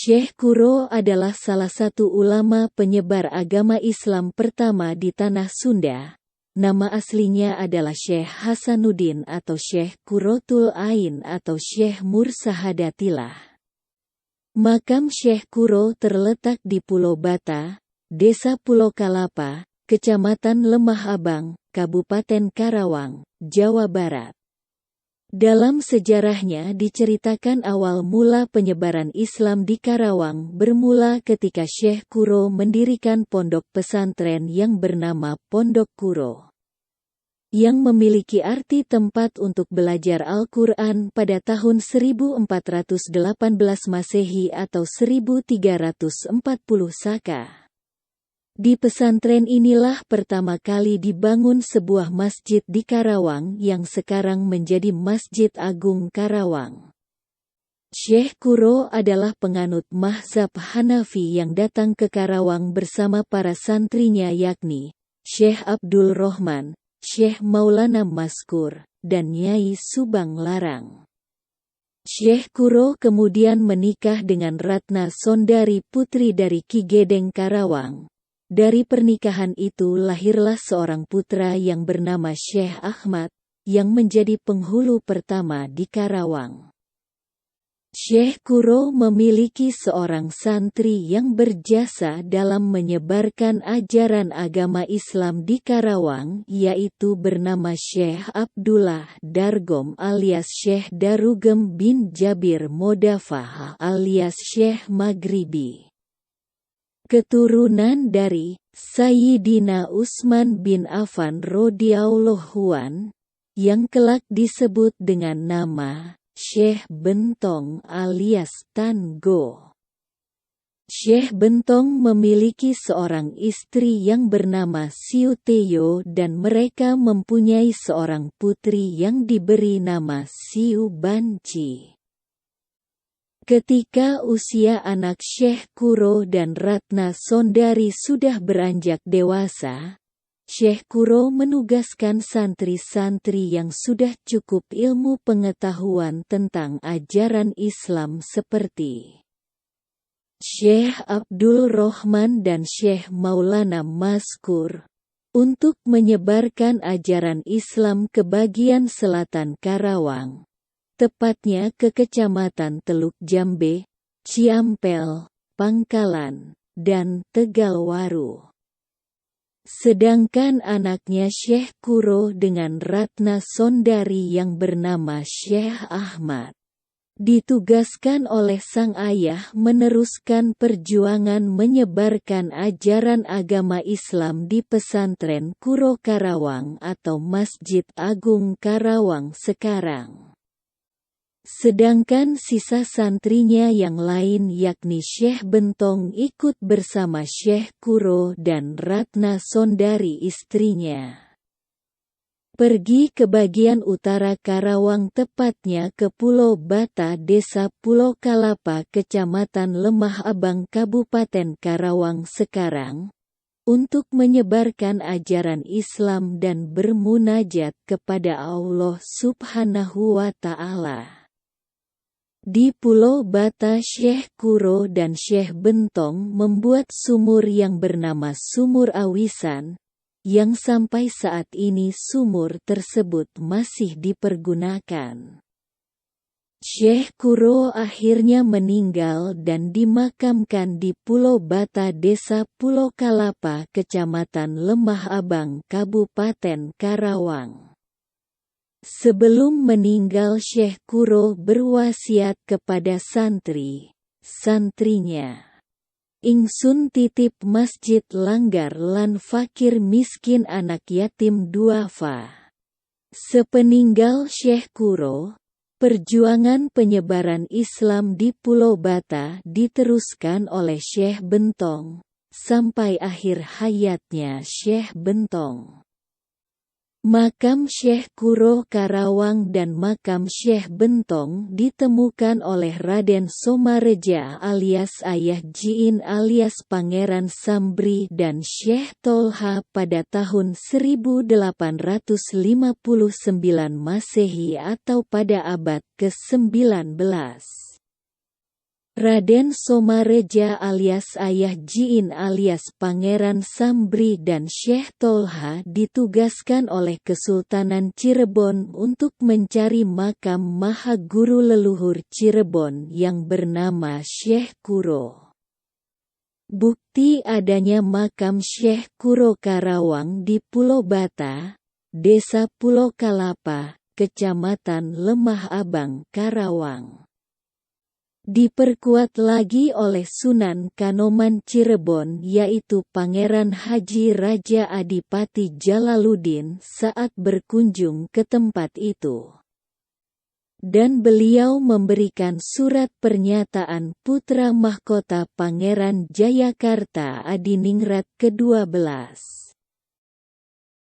Syekh Kuro adalah salah satu ulama penyebar agama Islam pertama di Tanah Sunda. Nama aslinya adalah Syekh Hasanuddin atau Syekh Qurratul Ain atau Syekh Mursahadatillah. Makam Syekh Kuro terletak di Pulau Bata, Desa Pulau Kalapa, Kecamatan Lemah Abang, Kabupaten Karawang, Jawa Barat. Dalam sejarahnya diceritakan awal mula penyebaran Islam di Karawang bermula ketika Syekh Kuro mendirikan pondok pesantren yang bernama Pondok Kuro, yang memiliki arti tempat untuk belajar Al-Quran pada tahun 1418 Masehi atau 1340 Saka. Di pesantren inilah pertama kali dibangun sebuah masjid di Karawang yang sekarang menjadi Masjid Agung Karawang. Syekh Kuro adalah penganut mazhab Hanafi yang datang ke Karawang bersama para santrinya yakni Syekh Abdul Rohman, Syekh Maulana Maskur, dan Nyai Subang Larang. Syekh Kuro kemudian menikah dengan Ratna Sondari putri dari Ki Gedeng Karawang. Dari pernikahan itu lahirlah seorang putra yang bernama Syekh Ahmad, yang menjadi penghulu pertama di Karawang. Syekh Kuro memiliki seorang santri yang berjasa dalam menyebarkan ajaran agama Islam di Karawang, yaitu bernama Syekh Abdullah Dargom alias Syekh Darugem bin Jabir Modafah alias Syekh Maghribi. Keturunan dari Sayyidina Utsman bin Affan radhiyallahu an, yang kelak disebut dengan nama Syekh Bentong alias Tan Go. Syekh Bentong memiliki seorang istri yang bernama Siu Teyo dan mereka mempunyai seorang putri yang diberi nama Siu Banci. Ketika usia anak Syekh Kuro dan Ratna Sondari sudah beranjak dewasa, Syekh Kuro menugaskan santri-santri yang sudah cukup ilmu pengetahuan tentang ajaran Islam seperti Syekh Abdul Rohman dan Syekh Maulana Maskur, untuk menyebarkan ajaran Islam ke bagian selatan Karawang, tepatnya ke Kecamatan Teluk Jambe, Ciampel, Pangkalan, dan Tegalwaru. Sedangkan anaknya Syekh Kuro dengan Ratna Sondari yang bernama Syekh Ahmad, ditugaskan oleh sang ayah meneruskan perjuangan menyebarkan ajaran agama Islam di pesantren Kuro Karawang atau Masjid Agung Karawang sekarang. Sedangkan sisa santrinya yang lain yakni Syekh Bentong ikut bersama Syekh Kuro dan Ratna Sondari istrinya. Pergi ke bagian utara Karawang tepatnya ke Pulau Bata Desa Pulau Kalapa Kecamatan Lemah Abang Kabupaten Karawang sekarang, untuk menyebarkan ajaran Islam dan bermunajat kepada Allah Subhanahu wa Ta'ala. Di Pulau Bata Syekh Kuro dan Syekh Bentong membuat sumur yang bernama Sumur Awisan, yang sampai saat ini sumur tersebut masih dipergunakan. Syekh Kuro akhirnya meninggal dan dimakamkan di Pulau Bata Desa Pulau Kalapa Kecamatan Lemah Abang Kabupaten Karawang. Sebelum meninggal Syekh Kuro berwasiat kepada santrinya. Ingsun titip masjid langgar lan fakir miskin anak yatim duafa. Sepeninggal Syekh Kuro, perjuangan penyebaran Islam di Pulau Bata diteruskan oleh Syekh Bentong, sampai akhir hayatnya Syekh Bentong. Makam Syekh Kuro Karawang dan makam Syekh Bentong ditemukan oleh Raden Somareja alias Ayah Jiin alias Pangeran Sambri dan Syekh Tolha pada tahun 1859 Masehi atau pada abad ke-19. Raden Somareja alias Ayah Jiin alias Pangeran Sambri dan Syekh Tolha ditugaskan oleh Kesultanan Cirebon untuk mencari makam Maha Guru leluhur Cirebon yang bernama Syekh Kuro. Bukti adanya makam Syekh Kuro Karawang di Pulau Bata, Desa Pulau Kalapa, Kecamatan Lemah Abang, Karawang. Diperkuat lagi oleh Sunan Kanoman Cirebon yaitu Pangeran Haji Raja Adipati Jalaluddin saat berkunjung ke tempat itu. Dan beliau memberikan surat pernyataan putra mahkota Pangeran Jayakarta Adiningrat ke-12.